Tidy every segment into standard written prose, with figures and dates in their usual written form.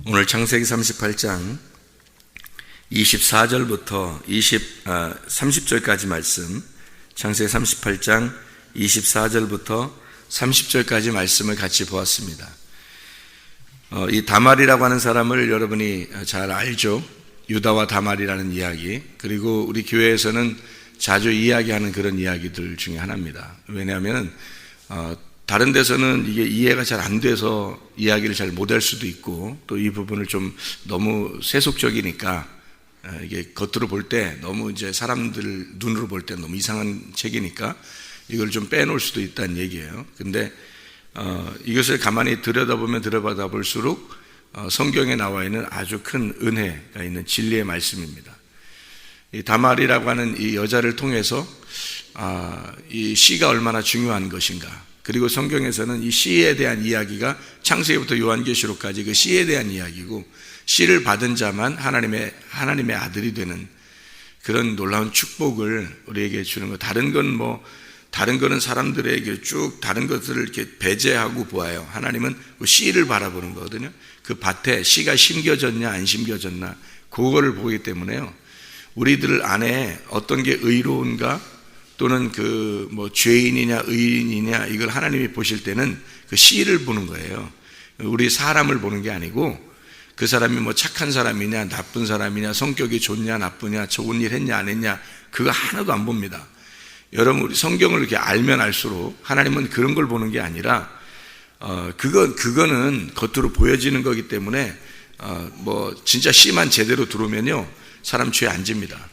오늘 창세기 38장 24절부터 30절까지 말씀, 창세기 38장 24절부터 30절까지 말씀을 같이 보았습니다. 이 다말이라고 하는 사람을 여러분이 잘 알죠. 유다와 다말이라는 이야기, 그리고 우리 교회에서는 자주 이야기하는 그런 이야기들 중에 하나입니다. 왜냐하면 다른 데서는 이게 이해가 잘 안 돼서 이야기를 잘 못할 수도 있고, 또 이 부분을 좀 너무 세속적이니까 이게 겉으로 볼 때 너무 이제 사람들 눈으로 볼 때 너무 이상한 책이니까 이걸 좀 빼놓을 수도 있다는 얘기예요. 근데 이것을 가만히 들여다보면 들여다봐 볼수록 성경에 나와 있는 아주 큰 은혜가 있는 진리의 말씀입니다. 이 다말이라고 하는 이 여자를 통해서 이 씨가 얼마나 중요한 것인가, 그리고 성경에서는 이 씨에 대한 이야기가 창세기부터 요한계시록까지 그 씨에 대한 이야기고, 씨를 받은 자만 하나님의 아들이 되는 그런 놀라운 축복을 우리에게 주는 것. 다른 거는 사람들에게 쭉 다른 것들을 이렇게 배제하고 보아요. 하나님은 그 씨를 바라보는 거거든요. 그 밭에 씨가 심겨졌냐 안 심겨졌나, 그거를 보기 때문에요. 우리들 안에 어떤 게 의로운가, 또는 죄인이냐 의인이냐, 이걸 하나님이 보실 때는 그 씨를 보는 거예요. 우리 사람을 보는 게 아니고, 그 사람이 착한 사람이냐 나쁜 사람이냐, 성격이 좋냐 나쁘냐, 좋은 일 했냐 안 했냐, 그거 하나도 안 봅니다. 여러분, 우리 성경을 이렇게 알면 알수록 하나님은 그런 걸 보는 게 아니라 그거는 겉으로 보여지는 거기 때문에 진짜 씨만 제대로 들어오면요 사람 죄 안 집니다.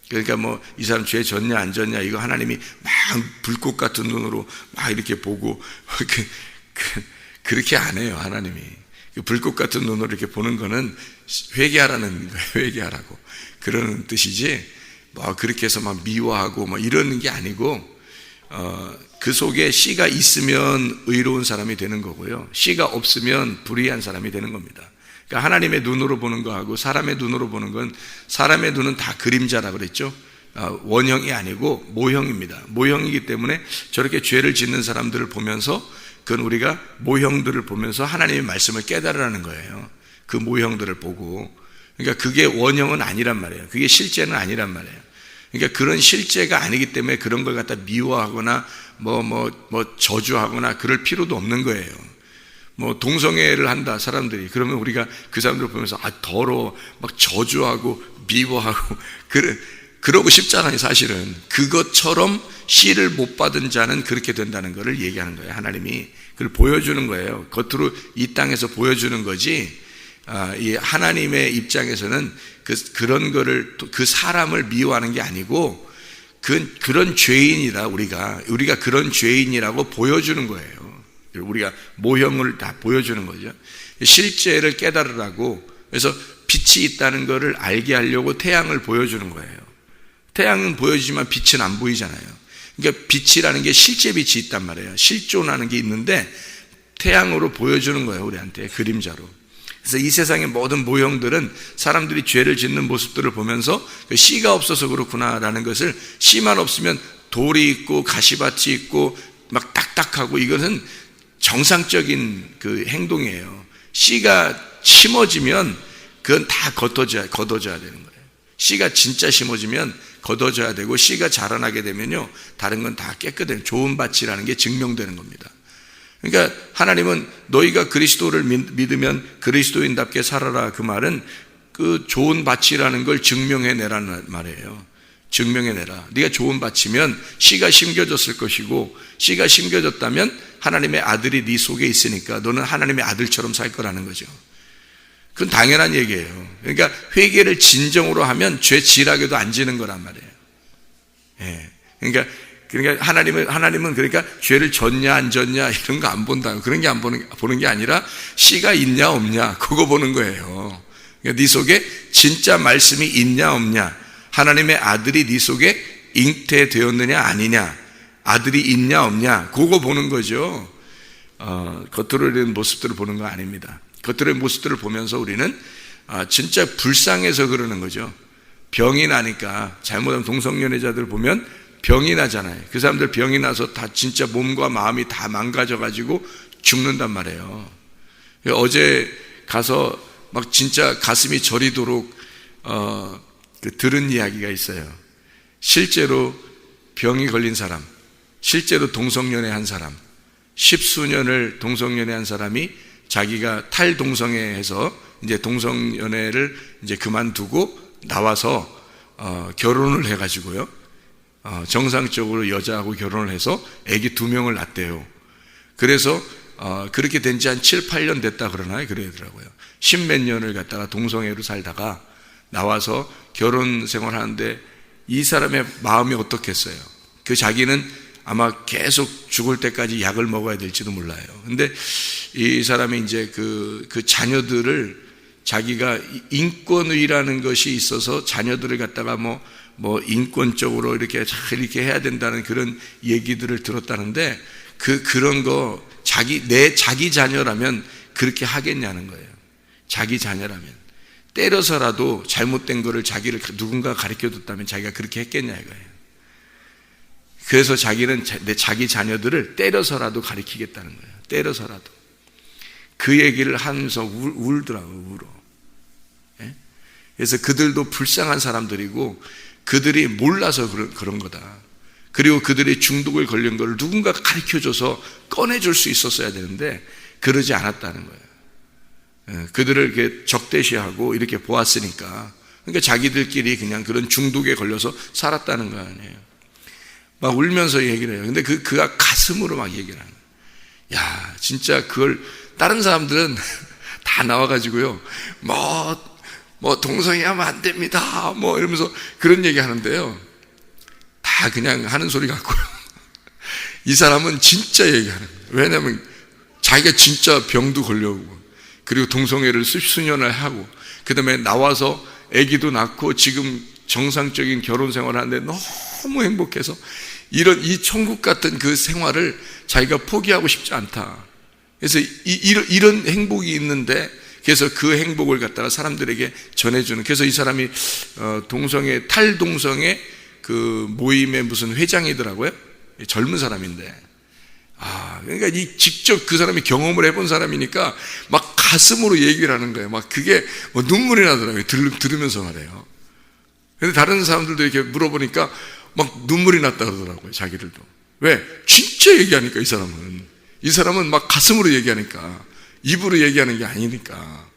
그러니까 이 사람 죄 졌냐 안 졌냐, 이거 하나님이 막 불꽃 같은 눈으로 막 이렇게 보고 그렇게 안 해요. 하나님이 불꽃 같은 눈으로 이렇게 보는 거는 회개하라는 거예요. 회개하라고 그러는 뜻이지, 그렇게 해서 막 미워하고 이러는 게 아니고, 그 속에 씨가 있으면 의로운 사람이 되는 거고요, 씨가 없으면 불의한 사람이 되는 겁니다. 그러니까 하나님의 눈으로 보는 거하고 사람의 눈으로 보는 건, 사람의 눈은 다 그림자라고 그랬죠. 원형이 아니고 모형입니다. 모형이기 때문에 저렇게 죄를 짓는 사람들을 보면서, 그건 우리가 모형들을 보면서 하나님의 말씀을 깨달으라는 거예요. 그 모형들을 보고. 그러니까 그게 원형은 아니란 말이에요. 그게 실제는 아니란 말이에요. 그러니까 그런 실제가 아니기 때문에 그런 걸 갖다 미워하거나 저주하거나 그럴 필요도 없는 거예요. 동성애를 한다 사람들이, 그러면 우리가 그 사람들을 보면서 더러워 막 저주하고 미워하고 그러고 싶잖아요. 사실은 그것처럼 씨를 못 받은 자는 그렇게 된다는 것을 얘기하는 거예요. 하나님이 그걸 보여주는 거예요. 겉으로 이 땅에서 보여주는 거지, 이 하나님의 입장에서는 그런 거를, 그 사람을 미워하는 게 아니고, 그런 죄인이다, 우리가 그런 죄인이라고 보여주는 거예요. 우리가 모형을 다 보여주는 거죠. 실제를 깨달으라고. 그래서 빛이 있다는 것을 알게 하려고 태양을 보여주는 거예요. 태양은 보여주지만 빛은 안 보이잖아요. 그러니까 빛이라는 게 실제 빛이 있단 말이에요. 실존하는 게 있는데 태양으로 보여주는 거예요, 우리한테 그림자로. 그래서 이 세상의 모든 모형들은 사람들이 죄를 짓는 모습들을 보면서 씨가 없어서 그렇구나라는 것을, 씨만 없으면 돌이 있고 가시밭이 있고 막 딱딱하고, 이것은 정상적인 그 행동이에요. 씨가 심어지면 그건 다 걷어져야 되는 거예요. 씨가 진짜 심어지면 걷어져야 되고, 씨가 자라나게 되면요 다른 건 다 깨끗해요. 좋은 밭이라는 게 증명되는 겁니다. 그러니까 하나님은 너희가 그리스도를 믿으면 그리스도인답게 살아라, 그 말은 그 좋은 밭이라는 걸 증명해내라는 말이에요. 증명해내라. 네가 좋은 밭이면 씨가 심겨졌을 것이고, 씨가 심겨졌다면 하나님의 아들이 네 속에 있으니까 너는 하나님의 아들처럼 살 거라는 거죠. 그건 당연한 얘기예요. 그러니까 회개를 진정으로 하면 죄 지라게도 안 지는 거란 말이에요. 예. 그러니까 하나님은 그러니까 죄를 졌냐 안 졌냐 이런 거 안 본다. 그런 게 보는 게 아니라 씨가 있냐 없냐 그거 보는 거예요. 그러니까 네 속에 진짜 말씀이 있냐 없냐, 하나님의 아들이 네 속에 잉태되었느냐 아니냐, 아들이 있냐 없냐, 그거 보는 거죠. 겉으로 있는 모습들을 보는 거 아닙니다. 겉으로의 모습들을 보면서 우리는 진짜 불쌍해서 그러는 거죠. 병이 나니까, 잘못하면 동성연애자들 보면 병이 나잖아요. 그 사람들 병이 나서 다 진짜 몸과 마음이 다 망가져가지고 죽는단 말이에요. 어제 가서 막 진짜 가슴이 저리도록 들은 이야기가 있어요. 실제로 병이 걸린 사람, 실제로 동성연애 한 사람, 10수년을 동성연애 한 사람이 자기가 탈동성애해서 이제 동성연애를 이제 그만두고 나와서 결혼을 해가지고요, 정상적으로 여자하고 결혼을 해서 아기 2명을 낳았대요. 그래서 그렇게 된 지 한 7, 8년 됐다 그러나요? 그러더라고요. 10몇 년을 갖다가 동성애로 살다가 나와서 결혼 생활하는데 이 사람의 마음이 어떻겠어요? 그 자기는 아마 계속 죽을 때까지 약을 먹어야 될지도 몰라요. 근데 이 사람이 이제 그 자녀들을 자기가 인권위라는 것이 있어서 자녀들을 갖다가 뭐 인권적으로 이렇게 해야 된다는 그런 얘기들을 들었다는데 그런 거 내 자기 자녀라면 그렇게 하겠냐는 거예요. 자기 자녀라면 때려서라도 잘못된 거를 자기를 누군가 가르쳐 줬다면 자기가 그렇게 했겠냐 이거예요. 그래서 자기는 자기 자녀들을 때려서라도 가르치겠다는 거예요. 때려서라도. 그 얘기를 하면서 울더라고요. 울어. 예? 그래서 그들도 불쌍한 사람들이고 그들이 몰라서 그런 거다. 그리고 그들이 중독을 걸린 걸 누군가 가르쳐줘서 꺼내줄 수 있었어야 되는데 그러지 않았다는 거예요. 그들을 이렇게 적대시하고 이렇게 보았으니까, 그러니까 자기들끼리 그냥 그런 중독에 걸려서 살았다는 거 아니에요. 막 울면서 얘기를 해요. 근데 그가 가슴으로 막 얘기를 하는 거예요. 야, 진짜 그걸 다른 사람들은 다 나와가지고요, 뭐 동성애하면 안 됩니다, 뭐 이러면서 그런 얘기 하는데요, 다 그냥 하는 소리 같고요. 이 사람은 진짜 얘기하는 거예요. 왜냐하면 자기가 진짜 병도 걸려오고, 그리고 동성애를 수년을 하고, 그 다음에 나와서 아기도 낳고 지금 정상적인 결혼 생활을 하는데 너무 행복해서 이 천국 같은 그 생활을 자기가 포기하고 싶지 않다. 그래서 이런 행복이 있는데, 그래서 그 행복을 갖다가 사람들에게 전해주는, 그래서 이 사람이 동성애, 탈동성애 그 모임의 무슨 회장이더라고요. 젊은 사람인데. 그러니까 직접 그 사람이 경험을 해본 사람이니까 막 가슴으로 얘기를 하는 거예요. 막 그게 눈물이 나더라고요. 들으면서 말해요. 근데 다른 사람들도 이렇게 물어보니까 막 눈물이 났다 그러더라고요. 자기들도. 왜? 진짜 얘기하니까 이 사람은 막 가슴으로 얘기하니까, 입으로 얘기하는 게 아니니까.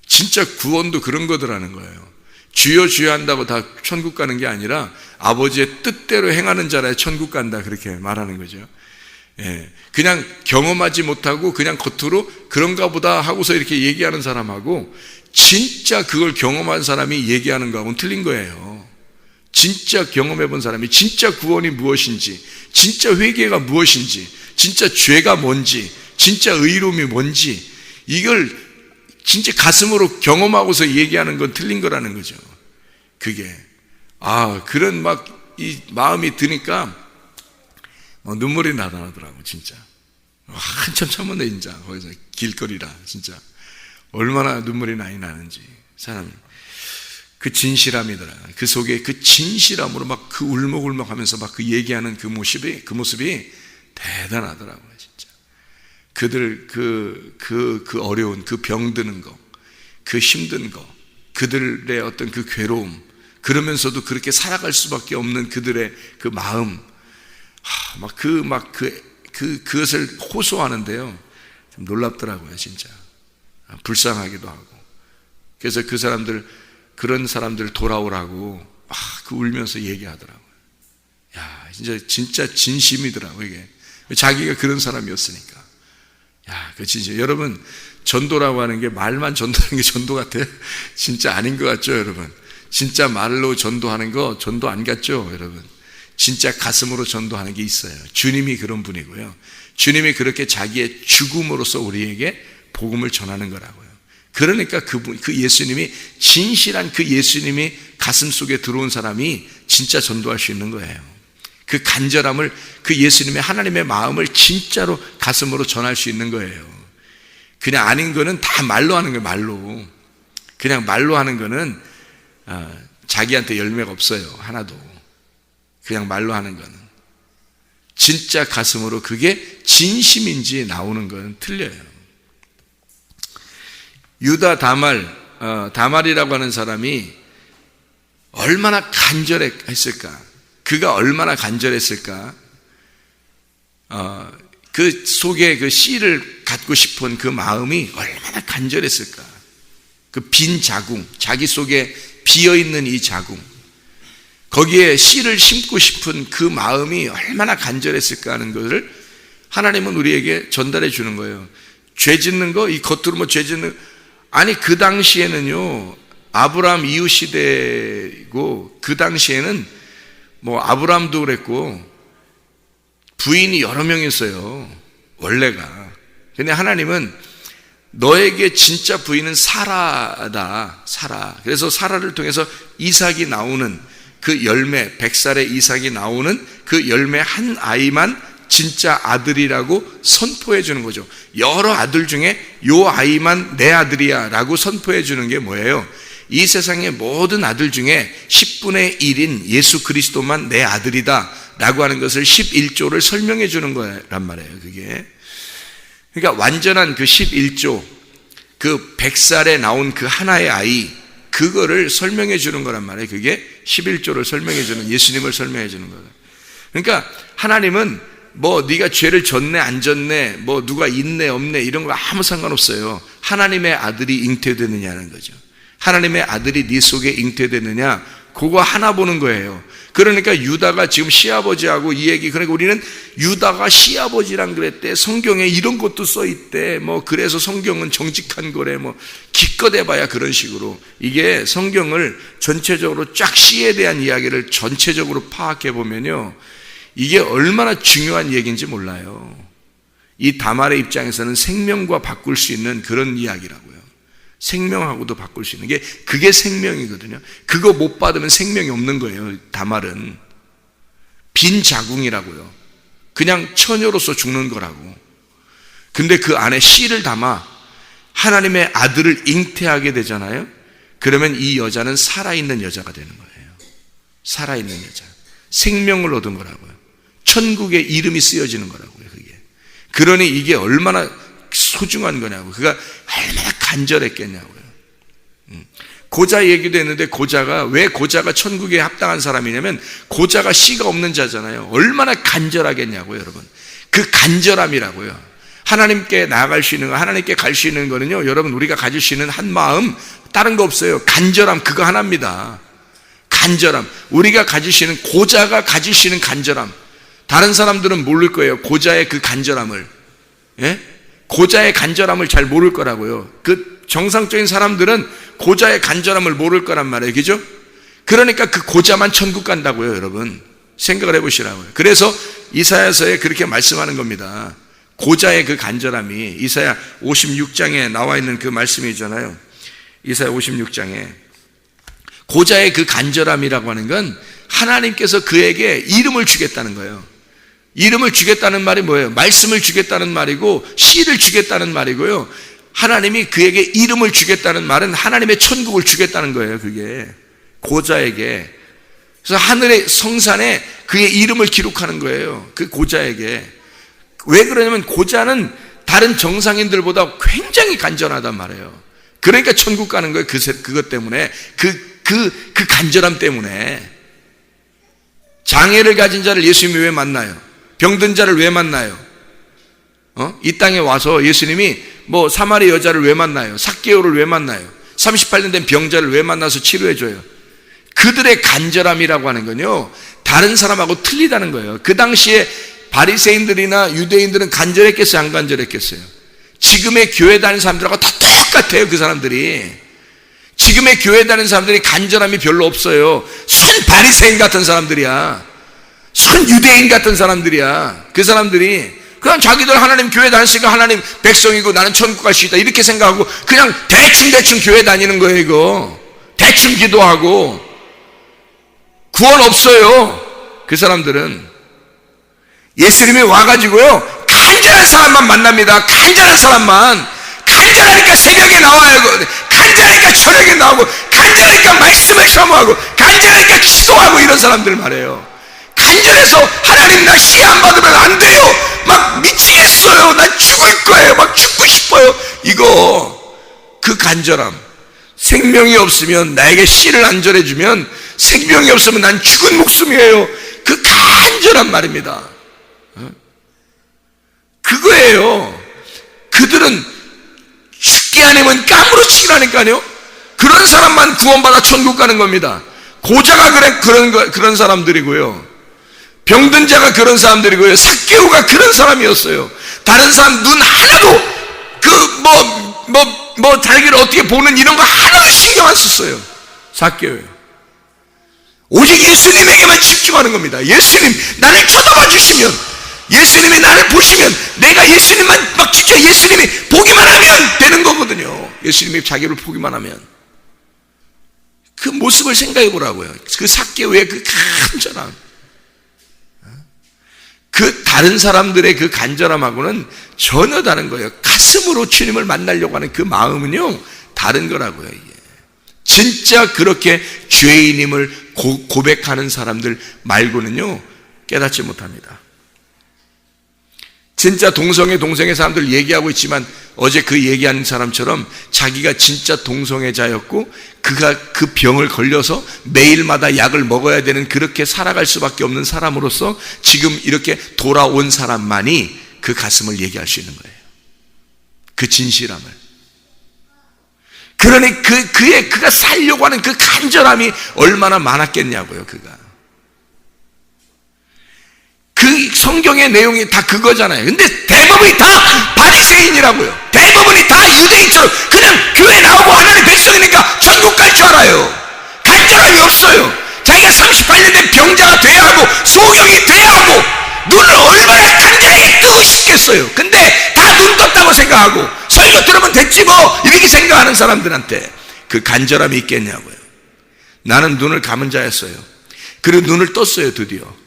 진짜 구원도 그런 거더라는 거예요. 주여 주여 한다고 다 천국 가는 게 아니라 아버지의 뜻대로 행하는 자라야 천국 간다, 그렇게 말하는 거죠. 예, 그냥 경험하지 못하고 그냥 겉으로 그런가 보다 하고서 이렇게 얘기하는 사람하고 진짜 그걸 경험한 사람이 얘기하는 거하고는 틀린 거예요. 진짜 경험해 본 사람이 진짜 구원이 무엇인지, 진짜 회개가 무엇인지, 진짜 죄가 뭔지, 진짜 의로움이 뭔지, 이걸 진짜 가슴으로 경험하고서 얘기하는 건 틀린 거라는 거죠. 그게 그런 이 마음이 드니까 눈물이 나더라고. 진짜 한참 참았네. 진짜 거기서 길거리라 진짜 얼마나 눈물이 많이 나는지. 사람이 그 진실함이더라. 그 속에 그 진실함으로 막 그 울먹울먹하면서 막 그 얘기하는 그 모습이 대단하더라고요. 진짜 그들 그 어려운, 그 병드는 거, 그 힘든 거, 그들의 어떤 그 괴로움, 그러면서도 그렇게 살아갈 수밖에 없는 그들의 그 마음, 그것을 호소하는데요, 좀 놀랍더라고요. 진짜 불쌍하기도 하고. 그래서 그런 사람들 돌아오라고 그 울면서 얘기하더라고요. 야, 진짜 진심이더라고요. 이게 자기가 그런 사람이었으니까. 야, 그 진짜 여러분, 전도라고 하는 게 말만 전도하는 게 전도 같아요? 진짜 아닌 것 같죠, 여러분? 진짜 말로 전도하는 거 전도 안 같죠, 여러분? 진짜 가슴으로 전도하는 게 있어요. 주님이 그런 분이고요. 주님이 그렇게 자기의 죽음으로써 우리에게 복음을 전하는 거라고요. 그러니까 그 예수님이, 진실한 그 예수님이 가슴 속에 들어온 사람이 진짜 전도할 수 있는 거예요. 그 간절함을, 그 예수님의 하나님의 마음을 진짜로 가슴으로 전할 수 있는 거예요. 그냥 아닌 거는 다 말로 하는 거예요. 말로. 그냥 말로 하는 거는 자기한테 열매가 없어요. 하나도. 그냥 말로 하는 거는. 진짜 가슴으로 그게 진심인지 나오는 건 틀려요. 유다 다말이라고 하는 사람이 얼마나 간절했을까? 그가 얼마나 간절했을까? 그 속에 그 씨를 갖고 싶은 그 마음이 얼마나 간절했을까? 그 빈 자궁, 자기 속에 비어있는 이 자궁, 거기에 씨를 심고 싶은 그 마음이 얼마나 간절했을까 하는 것을 하나님은 우리에게 전달해 주는 거예요. 죄 짓는 거, 이 겉으로 뭐 죄 짓는, 아니 그 당시에는요, 아브라함 이후 시대고, 그 당시에는 뭐 아브라함도 그랬고 부인이 여러 명 있어요, 원래가. 근데 하나님은 너에게 진짜 부인은 사라다, 사라. 그래서 사라를 통해서 이삭이 나오는 그 열매, 100살의 이삭이 나오는 그 열매 한 아이만 진짜 아들이라고 선포해 주는 거죠. 여러 아들 중에 요 아이만 내 아들이야 라고 선포해 주는 게 뭐예요? 이 세상의 모든 아들 중에 10분의 1인 예수 그리스도만 내 아들이다 라고 하는 것을 11조를 설명해 주는 거란 말이에요. 그게 그러니까 완전한 그 11조, 그 100살에 나온 그 하나의 아이, 그거를 설명해 주는 거란 말이에요. 그게 11조를 설명해 주는, 예수님을 설명해 주는 거예요. 그러니까 하나님은 뭐 네가 죄를 졌네 안 졌네, 뭐 누가 있네 없네 이런 거 아무 상관없어요. 하나님의 아들이 잉태되느냐는 거죠. 하나님의 아들이 네 속에 잉태되느냐, 그거 하나 보는 거예요. 그러니까 유다가 지금 시아버지하고 이 얘기, 그러니까 우리는 유다가 시아버지랑 그랬대, 성경에 이런 것도 써 있대, 뭐 그래서 성경은 정직한 거래, 뭐 기껏 해봐야 그런 식으로. 이게 성경을 전체적으로 쫙 씨에 대한 이야기를 전체적으로 파악해 보면요, 이게 얼마나 중요한 얘기인지 몰라요. 이 다말의 입장에서는 생명과 바꿀 수 있는 그런 이야기라고요. 생명하고도 바꿀 수 있는 게, 그게 생명이거든요. 그거 못 받으면 생명이 없는 거예요. 다말은 빈 자궁이라고요. 그냥 처녀로서 죽는 거라고. 근데 그 안에 씨를 담아 하나님의 아들을 잉태하게 되잖아요. 그러면 이 여자는 살아있는 여자가 되는 거예요. 살아있는 여자, 생명을 얻은 거라고요. 천국에 이름이 쓰여지는 거라고요. 그게. 그러니 이게 얼마나 소중한 거냐고. 그가 얼마나 간절했겠냐고요. 고자 얘기도 했는데, 고자가, 왜 고자가 천국에 합당한 사람이냐면 고자가 씨가 없는 자잖아요. 얼마나 간절하겠냐고요, 여러분. 그 간절함이라고요. 하나님께 나아갈 수 있는 거, 하나님께 갈 수 있는 거는요, 여러분, 우리가 가질 수 있는 한 마음, 다른 거 없어요. 간절함, 그거 하나입니다. 간절함. 우리가 가질 수 있는, 고자가 가질 수 있는 간절함. 다른 사람들은 모를 거예요, 고자의 그 간절함을. 예? 고자의 간절함을 잘 모를 거라고요. 그 정상적인 사람들은 고자의 간절함을 모를 거란 말이에요. 그죠? 그러니까 그 고자만 천국 간다고요, 여러분. 생각을 해보시라고요. 그래서 이사야서에 그렇게 말씀하는 겁니다. 고자의 그 간절함이, 이사야 56장에 나와 있는 그 말씀이잖아요. 이사야 56장에 고자의 그 간절함이라고 하는 건 하나님께서 그에게 이름을 주겠다는 거예요. 이름을 주겠다는 말이 뭐예요? 말씀을 주겠다는 말이고, 씨를 주겠다는 말이고요. 하나님이 그에게 이름을 주겠다는 말은 하나님의 천국을 주겠다는 거예요. 그게 고자에게. 그래서 하늘의 성산에 그의 이름을 기록하는 거예요, 그 고자에게. 왜 그러냐면 고자는 다른 정상인들보다 굉장히 간절하단 말이에요. 그러니까 천국 가는 거예요. 그것 때문에, 그 간절함 때문에. 장애를 가진 자를 예수님이 왜 만나요? 병든 자를 왜 만나요? 이 땅에 와서 예수님이 뭐 사마리 여자를 왜 만나요? 삭개오를 왜 만나요? 38년 된 병자를 왜 만나서 치료해줘요? 그들의 간절함이라고 하는 건요, 다른 사람하고 틀리다는 거예요. 그 당시에 바리새인들이나 유대인들은 간절했겠어요, 안 간절했겠어요? 지금의 교회 다니는 사람들하고 다 똑같아요. 그 사람들이, 지금의 교회 다니는 사람들이 간절함이 별로 없어요. 순 바리새인 같은 사람들이야. 순 유대인 같은 사람들이야. 그 사람들이 그냥 자기들 하나님 교회 다니니까 하나님 백성이고 나는 천국 갈 수 있다 이렇게 생각하고 그냥 대충 교회 다니는 거예요. 이거 대충 기도하고 구원 없어요. 그 사람들은. 예수님이 와가지고요, 간절한 사람만 만납니다. 간절한 사람만. 간절하니까 새벽에 나와요. 간절하니까 저녁에 나오고, 간절하니까 말씀을 사모하고, 간절하니까 기도하고, 이런 사람들 말해요. 간절해서 하나님 나 씨 안 받으면 안 돼요, 막 미치겠어요, 난 죽을 거예요, 막 죽고 싶어요, 이거 그 간절함, 생명이 없으면 나에게 씨를 안 전해주면 생명이 없으면 난 죽은 목숨이에요. 그 간절한 말입니다. 그거예요. 그들은 죽게 아니면 까무러치기라니까요. 그런 사람만 구원받아 천국 가는 겁니다. 고자가 그런 사람들이고요. 병든 자가 그런 사람들이고요. 삭개오가 그런 사람이었어요. 다른 사람 눈 하나도 자기를 어떻게 보는 이런 거 하나도 신경 안 썼어요. 삭개오예요. 오직 예수님에게만 집중하는 겁니다. 예수님 나를 쳐다봐 주시면, 예수님이 나를 보시면, 내가 예수님만 막 지켜 예수님이 보기만 하면 되는 거거든요. 예수님이 자기를 보기만 하면. 그 모습을 생각해 보라고요. 그 삭개오의 그 간절함, 그 다른 사람들의 그 간절함하고는 전혀 다른 거예요. 가슴으로 주님을 만나려고 하는 그 마음은요 다른 거라고요. 이게 진짜 그렇게 죄인임을 고백하는 사람들 말고는요 깨닫지 못합니다. 진짜 동성애 사람들 얘기하고 있지만 어제 그 얘기하는 사람처럼 자기가 진짜 동성애자였고 그가 그 병을 걸려서 매일마다 약을 먹어야 되는, 그렇게 살아갈 수밖에 없는 사람으로서 지금 이렇게 돌아온 사람만이 그 가슴을 얘기할 수 있는 거예요. 그 진실함을. 그러니 그가 살려고 하는 그 간절함이 얼마나 많았겠냐고요. 그 성경의 내용이 다 그거잖아요. 근데 대부분이 다 바리새인이라고요. 대부분이 다 유대인처럼 그냥 교회 나오고 하나님 백성이니까 천국 갈 줄 알아요. 간절함이 없어요. 자기가 38년 된 병자가 돼야 하고 소경이 돼야 하고 눈을 얼마나 간절히 뜨고 싶겠어요. 근데 다 눈 떴다고 생각하고 설교 들으면 됐지 뭐 이렇게 생각하는 사람들한테 그 간절함이 있겠냐고요. 나는 눈을 감은 자였어요. 그리고 눈을 떴어요. 드디어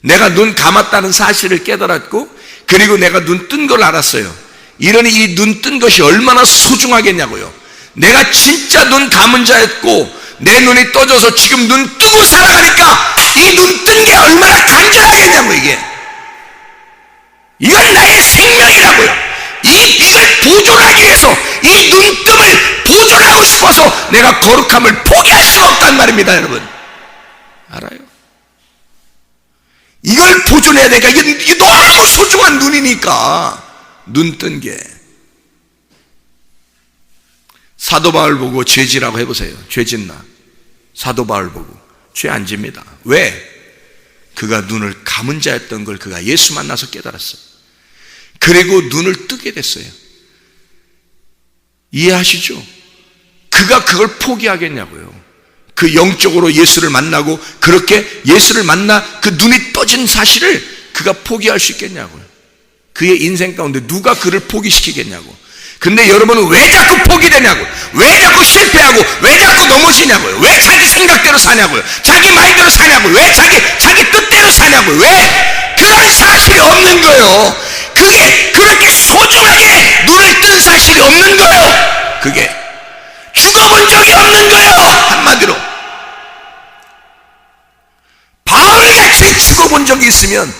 내가 눈 감았다는 사실을 깨달았고, 그리고 내가 눈 뜬 걸 알았어요. 이러니 이 눈 뜬 것이 얼마나 소중하겠냐고요. 내가 진짜 눈 감은 자였고 내 눈이 떠져서 지금 눈 뜨고 살아가니까 이 눈 뜬 게 얼마나 간절하겠냐고. 이건 나의 생명이라고요. 이걸 보존하기 위해서, 이 눈뜸을 보존하고 싶어서 내가 거룩함을 포기할 수가 없단 말입니다. 여러분 알아요? 이걸 보존해야 되니까. 이게 너무 소중한 눈이니까. 눈 뜬 게. 사도 바울 보고 죄지라고 해보세요. 죄짓나? 사도 바울 보고 죄 안 집니다. 왜? 그가 눈을 감은 자였던 걸 그가 예수 만나서 깨달았어요. 그리고 눈을 뜨게 됐어요. 이해하시죠? 그가 그걸 포기하겠냐고요. 그 영적으로 예수를 만나고 그렇게 예수를 만나 그 눈이 떠진 사실을 그가 포기할 수 있겠냐고요. 그의 인생 가운데 누가 그를 포기시키겠냐고. 근데 여러분은 왜 자꾸 포기되냐고. 왜 자꾸 실패하고 왜 자꾸 넘어지냐고요. 왜 자기 생각대로 사냐고요. 자기 마인드로 사냐고요. 왜 자기 뜻대로 사냐고요. 왜? 그런 사실이 없는 거예요. 그게 그렇게 소중하게 눈을 뜬 사실이 없는 거예요. 그게 죽어본 적이 없는 거예요. 한마디로 바울같이 죽어본 적이 있으면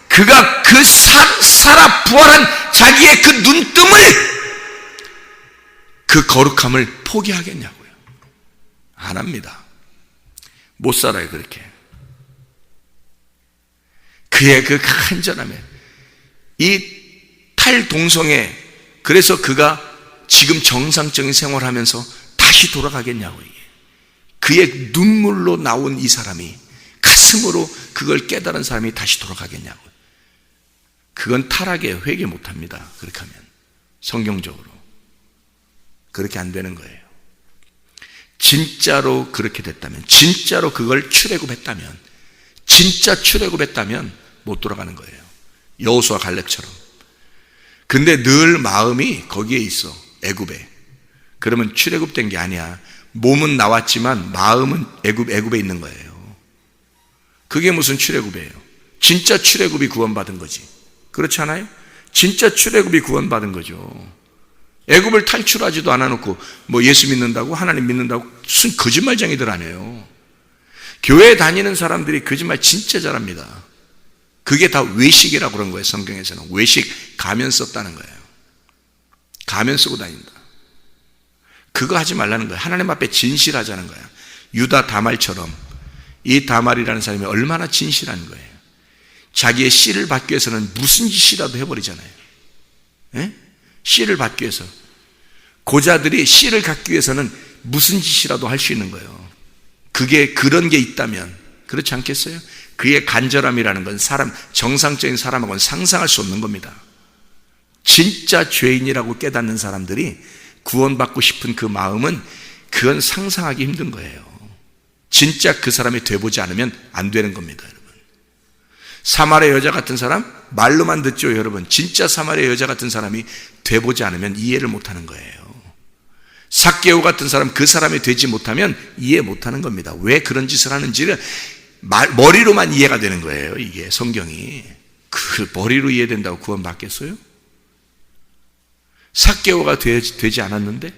그가 그 살아 부활한 자기의 그 눈뜸을, 그 거룩함을 포기하겠냐고요. 안 합니다. 못 살아요. 그렇게. 그의 그 간절함에 이 탈동성애, 그래서 그가 지금 정상적인 생활하면서 다시 돌아가겠냐고. 그의 눈물로 나온 이 사람이, 가슴으로 그걸 깨달은 사람이 다시 돌아가겠냐고. 그건 타락이에요. 회개 못합니다. 그렇게 하면 성경적으로 그렇게 안 되는 거예요. 진짜로 그렇게 됐다면, 진짜로 그걸 출애굽했다면, 진짜 출애굽했다면 못 돌아가는 거예요. 여호수아 갈렙처럼. 근데 늘 마음이 거기에 있어. 애굽에. 그러면 출애굽된 게 아니야. 몸은 나왔지만 마음은 애굽에 있는 거예요. 그게 무슨 출애굽이에요? 진짜 출애굽이 구원받은 거지. 그렇지 않아요? 진짜 출애굽이 구원받은 거죠. 애굽을 탈출하지도 않아놓고 뭐 예수 믿는다고, 하나님 믿는다고 무슨 거짓말쟁이들 아니에요. 교회 다니는 사람들이 거짓말 진짜 잘합니다. 그게 다 외식이라고 그런 거예요. 성경에서는 외식, 가면 썼다는 거예요. 가면 쓰고 다닌다. 그거 하지 말라는 거예요. 하나님 앞에 진실하자는 거예요. 유다 다말처럼 이 다말이라는 사람이 얼마나 진실한 거예요. 자기의 씨를 받기 위해서는 무슨 짓이라도 해버리잖아요. 예? 씨를 받기 위해서. 고자들이 씨를 갖기 위해서는 무슨 짓이라도 할 수 있는 거예요. 그게 그런 게 있다면 그렇지 않겠어요? 그의 간절함이라는 건 정상적인 사람하고는 상상할 수 없는 겁니다. 진짜 죄인이라고 깨닫는 사람들이 구원받고 싶은 그 마음은 그건 상상하기 힘든 거예요. 진짜 그 사람이 돼보지 않으면 안 되는 겁니다, 여러분. 사마리아 여자 같은 사람? 말로만 듣죠, 여러분. 진짜 사마리아 여자 같은 사람이 돼보지 않으면 이해를 못하는 거예요. 삭개오 같은 사람, 그 사람이 되지 못하면 이해 못하는 겁니다. 왜 그런 짓을 하는지를 머리로만 이해가 되는 거예요. 이게 성경이. 그 머리로 이해된다고 구원받겠어요? 삭개오가 되지 않았는데,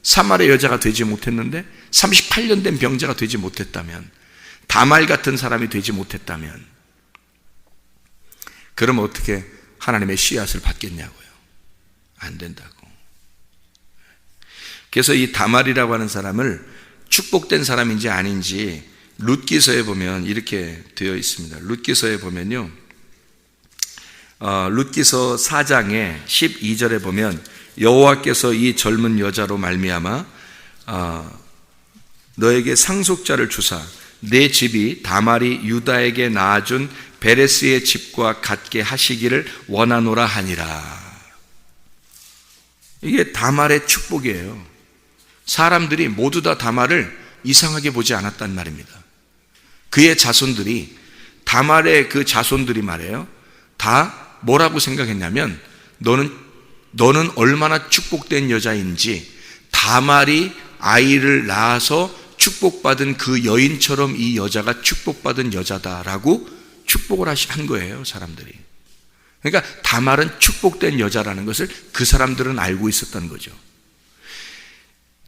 사마리아 여자가 되지 못했는데, 38년 된 병자가 되지 못했다면, 다말 같은 사람이 되지 못했다면, 그러면 어떻게 하나님의 씨앗을 받겠냐고요. 안 된다고. 그래서 이 다말이라고 하는 사람을 축복된 사람인지 아닌지 룻기서에 보면 이렇게 되어 있습니다. 룻기서에 보면요, 룻기서 4장의 12절에 보면 여호와께서 이 젊은 여자로 말미암아 너에게 상속자를 주사 내 집이 다말이 유다에게 낳아준 베레스의 집과 같게 하시기를 원하노라 하니라. 이게 다말의 축복이에요. 사람들이 모두 다 다말을 이상하게 보지 않았단 말입니다. 그의 자손들이, 다말의 그 자손들이 말이에요, 다 뭐라고 생각했냐면 너는 얼마나 축복된 여자인지 다말이 아이를 낳아서 축복받은 그 여인처럼 이 여자가 축복받은 여자다라고 축복을 한 거예요, 사람들이. 그러니까 다말은 축복된 여자라는 것을 그 사람들은 알고 있었던 거죠.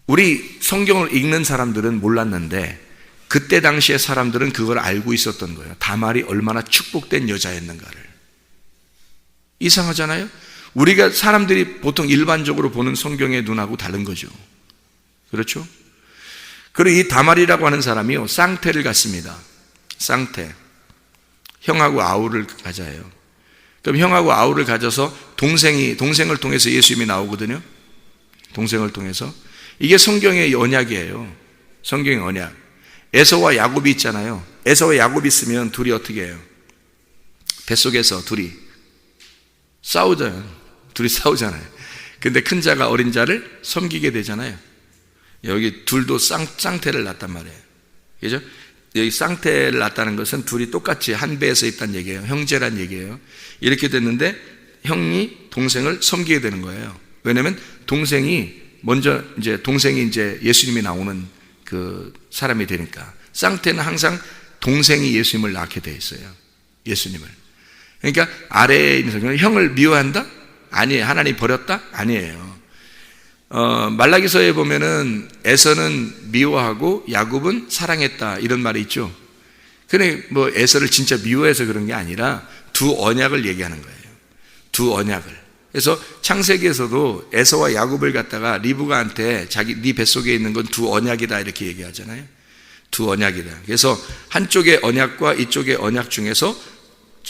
우리 성경을 읽는 사람들은 몰랐는데 그때 당시의 사람들은 그걸 알고 있었던 거예요. 다말이 얼마나 축복된 여자였는가를. 이상하잖아요? 우리가 사람들이 보통 일반적으로 보는 성경의 눈하고 다른 거죠. 그렇죠? 그리고 이 다말이라고 하는 사람이요, 쌍태를 갖습니다. 쌍태. 형하고 아우를 가져요. 그럼 형하고 아우를 가져서 동생을 통해서 예수님이 나오거든요. 동생을 통해서. 이게 성경의 언약이에요. 성경의 언약. 에서와 야곱이 있잖아요. 에서와 야곱이 있으면 둘이 어떻게 해요? 뱃속에서 둘이 싸우잖아요. 근데 큰 자가 어린 자를 섬기게 되잖아요. 여기 둘도 쌍태를 낳았단 말이에요. 그죠? 여기 쌍태를 낳았다는 것은 둘이 똑같이 한 배에서 있다는 얘기예요. 형제란 얘기예요. 이렇게 됐는데 형이 동생을 섬기게 되는 거예요. 왜냐면 동생이 예수님이 나오는 그 사람이 되니까. 쌍태는 항상 동생이 예수님을 낳게 돼 있어요. 예수님을. 그러니까 아래에 있는 성경은 형을 미워한다? 아니에요. 하나님 버렸다? 아니에요. 말라기서에 보면은 에서는 미워하고 야곱은 사랑했다 이런 말이 있죠. 근데 뭐 에서를 진짜 미워해서 그런 게 아니라 두 언약을 얘기하는 거예요. 두 언약을. 그래서 창세기에서도 에서와 야곱을 갖다가 리브가한테 네 뱃속에 있는 건 두 언약이다 이렇게 얘기하잖아요. 두 언약이다. 그래서 한쪽의 언약과 이쪽의 언약 중에서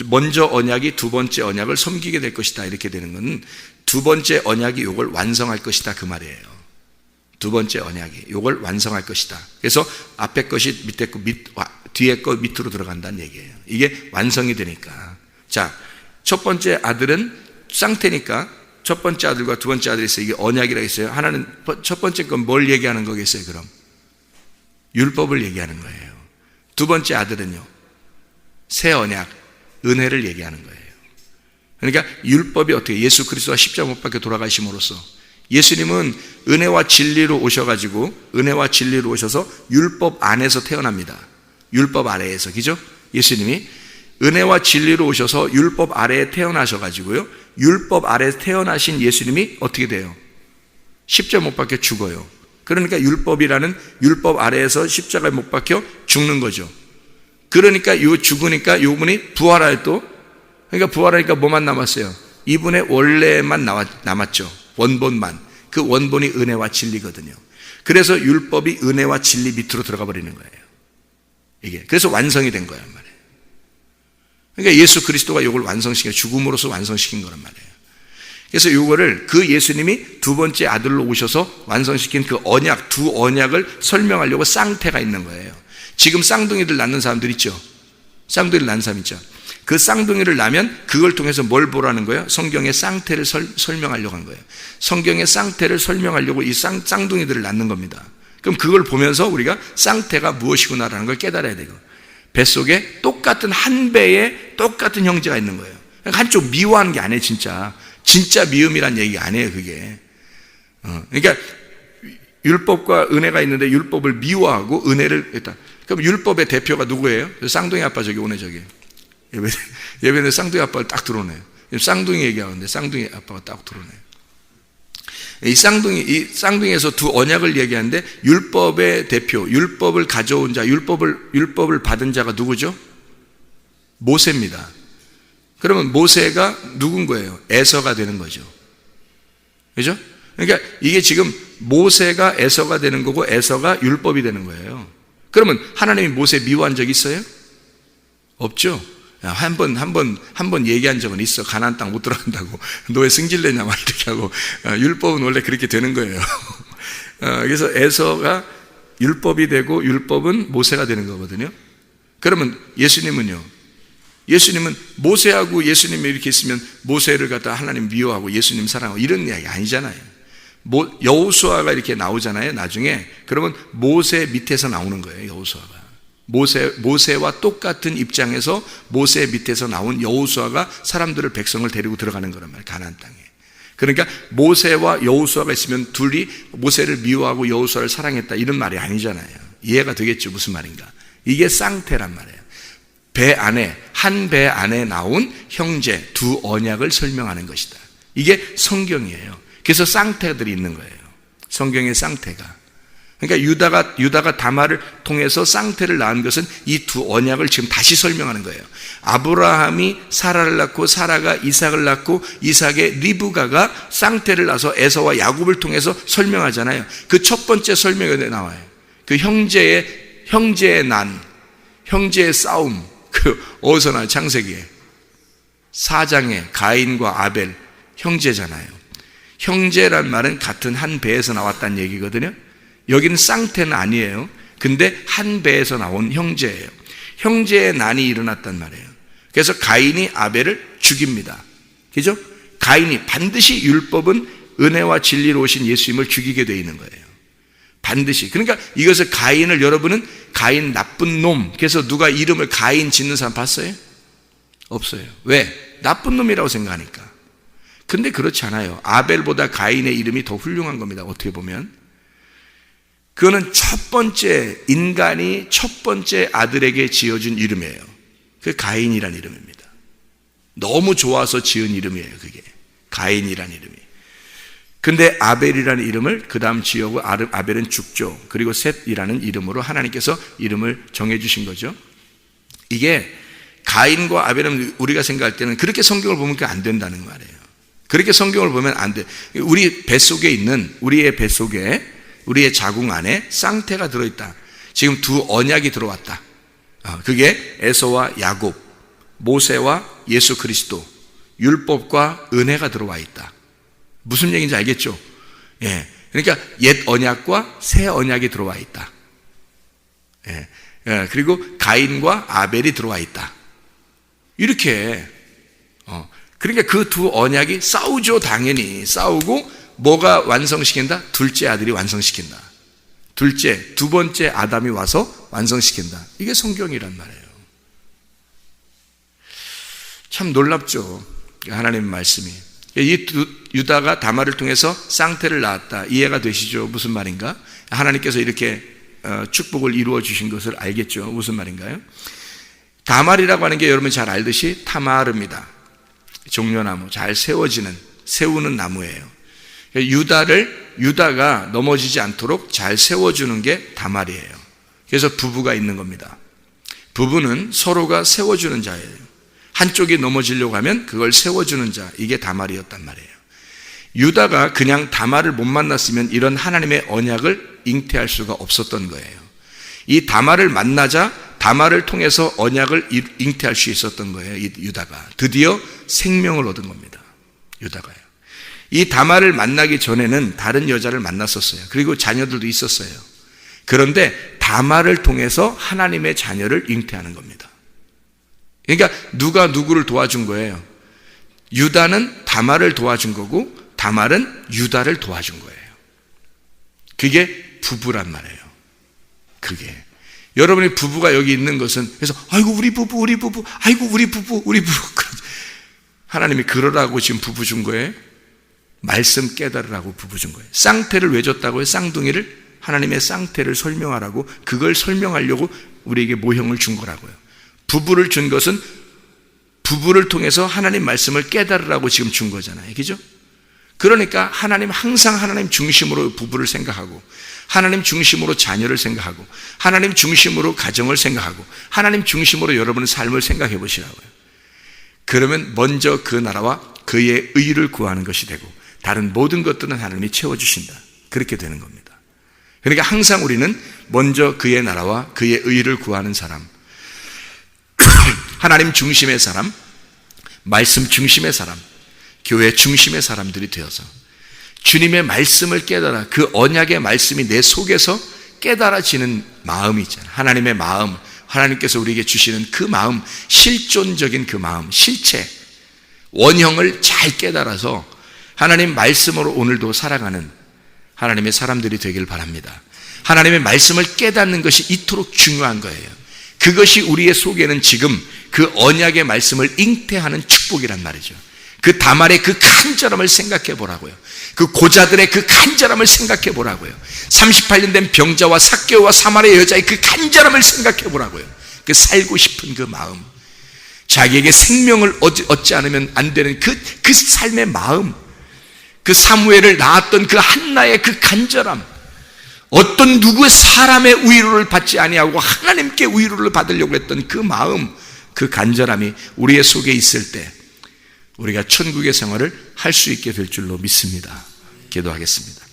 먼저 언약이 두 번째 언약을 섬기게 될 것이다 이렇게 되는 건 두 번째 언약이 이걸 완성할 것이다 그 말이에요. 두 번째 언약이 이걸 완성할 것이다. 그래서 앞에 것이 밑에 거 뒤에 거 밑으로 들어간다는 얘기예요. 이게 완성이 되니까. 자, 첫 번째 아들은 쌍태니까 첫 번째 아들과 두 번째 아들이 있어요. 이게 언약이라 했어요. 하나는 첫 번째 건 뭘 얘기하는 거겠어요? 그럼 율법을 얘기하는 거예요. 두 번째 아들은요, 새 언약, 은혜를 얘기하는 거예요. 그러니까 율법이 어떻게 예수 그리스도가 십자가 못 박혀 돌아가심으로써 예수님은 은혜와 진리로 오셔가지고 은혜와 진리로 오셔서 율법 안에서 태어납니다. 율법 아래에서, 그죠? 예수님이 은혜와 진리로 오셔서 율법 아래에 태어나셔가지고요, 율법 아래에 태어나신 예수님이 어떻게 돼요? 십자가 못 박혀 죽어요. 그러니까 율법이라는 율법 아래에서 십자가에 못 박혀 죽는 거죠. 그러니까 죽으니까 이분이 부활할 또, 그러니까 부활하니까 뭐만 남았어요? 이분의 원래만 남았죠. 원본만. 그 원본이 은혜와 진리거든요. 그래서 율법이 은혜와 진리 밑으로 들어가 버리는 거예요. 이게 그래서 완성이 된 거란 말이에요. 그러니까 예수 그리스도가 이걸 완성시켜 죽음으로써 완성시킨 거란 말이에요. 그래서 이거를 그 예수님이 두 번째 아들로 오셔서 완성시킨 그 언약, 두 언약을 설명하려고 쌍태가 있는 거예요. 지금 쌍둥이들 낳는 사람들 있죠. 쌍둥이를 낳는 사람 있죠. 그 쌍둥이를 낳으면 그걸 통해서 뭘 보라는 거예요? 성경의 쌍태를 설명하려고 한 거예요. 성경의 쌍태를 설명하려고 이 쌍둥이들을 낳는 겁니다. 그럼 그걸 보면서 우리가 쌍태가 무엇이구나라는 걸 깨달아야 되고, 뱃속에 똑같은 한 배의 똑같은 형제가 있는 거예요. 한쪽 미워하는 게 아니에요. 진짜 미움이란 얘기 아니에요. 그게 그러니까 율법과 은혜가 있는데 율법을 미워하고 은혜를 했다. 그럼 율법의 대표가 누구예요? 쌍둥이 아빠 저기 오네. 저기 예배는 쌍둥이 아빠를 딱 들어오네요. 쌍둥이 얘기하는데 쌍둥이 아빠가 딱 들어오네요. 이 쌍둥이에서 두 언약을 얘기하는데, 율법의 대표, 율법을 가져온 자, 율법을 받은 자가 누구죠? 모세입니다. 그러면 모세가 누군 거예요? 에서가 되는 거죠. 그죠? 그러니까 이게 지금 모세가 에서가 되는 거고 에서가 율법이 되는 거예요. 그러면 하나님이 모세 미워한 적 있어요? 없죠. 한 번 얘기한 적은 있어. 가나안 땅 못 들어간다고. 너 왜 승질내냐 막 이렇게 하고. 율법은 원래 그렇게 되는 거예요. 그래서 에서가 율법이 되고 율법은 모세가 되는 거거든요. 그러면 예수님은요? 예수님은 모세하고 예수님이 이렇게 있으면 모세를 갖다 하나님 미워하고 예수님 사랑하고 이런 이야기 아니잖아요. 여호수아가 이렇게 나오잖아요. 나중에. 그러면 모세 밑에서 나오는 거예요. 여호수아가. 모세와 똑같은 입장에서 모세 밑에서 나온 여호수아가 사람들을, 백성을 데리고 들어가는 거란 말이에요. 가나안 땅에. 그러니까 모세와 여호수아가 있으면 둘이 모세를 미워하고 여호수아를 사랑했다 이런 말이 아니잖아요. 이해가 되겠죠? 무슨 말인가? 이게 쌍태란 말이에요. 한 배 안에 나온 형제, 두 언약을 설명하는 것이다. 이게 성경이에요. 그래서 쌍태들이 있는 거예요. 성경의 쌍태가. 그러니까 유다가 다말을 통해서 쌍태를 낳은 것은 이 두 언약을 지금 다시 설명하는 거예요. 아브라함이 사라를 낳고 사라가 이삭을 낳고 이삭의 리브가가 쌍태를 낳아서 에서와 야곱을 통해서 설명하잖아요. 그 첫 번째 설명에 나와요. 그 형제의 난, 형제의 싸움, 그 어디서 나와요? 창세기에 4장에 가인과 아벨 형제잖아요. 형제란 말은 같은 한 배에서 나왔다는 얘기거든요. 여기는 쌍태는 아니에요. 근데 한 배에서 나온 형제예요. 형제의 난이 일어났단 말이에요. 그래서 가인이 아벨을 죽입니다. 그죠? 가인이 반드시 율법은 은혜와 진리로 오신 예수님을 죽이게 되어 있는 거예요. 반드시. 그러니까 이것을 가인을, 여러분은 가인 나쁜 놈, 그래서 누가 이름을 가인 짓는 사람 봤어요? 없어요. 왜? 나쁜 놈이라고 생각하니까. 근데 그렇지 않아요. 아벨보다 가인의 이름이 더 훌륭한 겁니다. 어떻게 보면. 그거는 첫 번째, 인간이 첫 번째 아들에게 지어준 이름이에요. 그게 가인이란 이름입니다. 너무 좋아서 지은 이름이에요. 그게 가인이란 이름이. 근데 아벨이라는 이름을 그 다음 지어고, 아벨은 죽죠. 그리고 셋이라는 이름으로 하나님께서 이름을 정해주신 거죠. 이게 가인과 아벨은 우리가 생각할 때는 그렇게 성경을 보면 안 된다는 말이에요. 그렇게 성경을 보면 안 돼. 우리의 뱃속에 우리의 자궁 안에 쌍태가 들어있다. 지금 두 언약이 들어왔다. 그게 에서와 야곱, 모세와 예수 그리스도, 율법과 은혜가 들어와 있다. 무슨 얘기인지 알겠죠? 예. 그러니까 옛 언약과 새 언약이 들어와 있다. 예. 그리고 가인과 아벨이 들어와 있다. 이렇게. 그러니까 그 두 언약이 싸우죠. 당연히 싸우고, 뭐가 완성시킨다? 둘째 아들이 완성시킨다. 두 번째 아담이 와서 완성시킨다. 이게 성경이란 말이에요. 참 놀랍죠. 하나님의 말씀이. 유다가 다말을 통해서 쌍태를 낳았다. 이해가 되시죠? 무슨 말인가? 하나님께서 이렇게 축복을 이루어 주신 것을 알겠죠? 무슨 말인가요? 다말이라고 하는 게 여러분 잘 알듯이 타마르입니다. 종려나무, 잘 세우는 나무예요. 유다가 넘어지지 않도록 잘 세워주는 게 다말이에요. 그래서 부부가 있는 겁니다. 부부는 서로가 세워주는 자예요. 한쪽이 넘어지려고 하면 그걸 세워주는 자, 이게 다말이었단 말이에요. 유다가 그냥 다말을 못 만났으면 이런 하나님의 언약을 잉태할 수가 없었던 거예요. 이 다말을 만나자 다말을 통해서 언약을 잉태할 수 있었던 거예요. 이 유다가 드디어 생명을 얻은 겁니다. 유다가요. 이 다말을 만나기 전에는 다른 여자를 만났었어요. 그리고 자녀들도 있었어요. 그런데 다말을 통해서 하나님의 자녀를 잉태하는 겁니다. 그러니까 누가 누구를 도와준 거예요? 유다는 다말을 도와준 거고 다말은 유다를 도와준 거예요. 그게 부부란 말이에요. 그게 여러분의 부부가 여기 있는 것은 그래서 아이고 우리 부부 아이고 우리 부부 하나님이 그러라고 지금 부부 준 거예요? 말씀 깨달으라고 부부 준 거예요. 쌍태를 왜 줬다고요? 쌍둥이를 하나님의 쌍태를 설명하라고, 그걸 설명하려고 우리에게 모형을 준 거라고요. 부부를 준 것은 부부를 통해서 하나님 말씀을 깨달으라고 지금 준 거잖아요. 그죠? 그러니까 하나님, 항상 하나님 중심으로 부부를 생각하고 하나님 중심으로 자녀를 생각하고 하나님 중심으로 가정을 생각하고 하나님 중심으로 여러분의 삶을 생각해 보시라고요. 그러면 먼저 그 나라와 그의 의를 구하는 것이 되고 다른 모든 것들은 하나님이 채워주신다. 그렇게 되는 겁니다. 그러니까 항상 우리는 먼저 그의 나라와 그의 의를 구하는 사람, 하나님 중심의 사람, 말씀 중심의 사람, 교회 중심의 사람들이 되어서 주님의 말씀을 깨달아 그 언약의 말씀이 내 속에서 깨달아지는 마음이 있잖아요. 하나님의 마음, 하나님께서 우리에게 주시는 그 마음, 실존적인 그 마음, 실체, 원형을 잘 깨달아서 하나님 말씀으로 오늘도 살아가는 하나님의 사람들이 되길 바랍니다. 하나님의 말씀을 깨닫는 것이 이토록 중요한 거예요. 그것이 우리의 속에는 지금 그 언약의 말씀을 잉태하는 축복이란 말이죠. 그 다말의 그 간절함을 생각해 보라고요. 그 고자들의 그 간절함을 생각해 보라고요. 38년 된 병자와 삭개오와 사마리아 여자의 그 간절함을 생각해 보라고요. 그 살고 싶은 그 마음, 자기에게 생명을 얻지 않으면 안 되는 그 삶의 마음, 그 사무엘을 낳았던 그 한나의 그 간절함, 어떤 누구의 사람의 위로를 받지 아니하고 하나님께 위로를 받으려고 했던 그 마음, 그 간절함이 우리의 속에 있을 때 우리가 천국의 생활을 할 수 있게 될 줄로 믿습니다. 기도하겠습니다.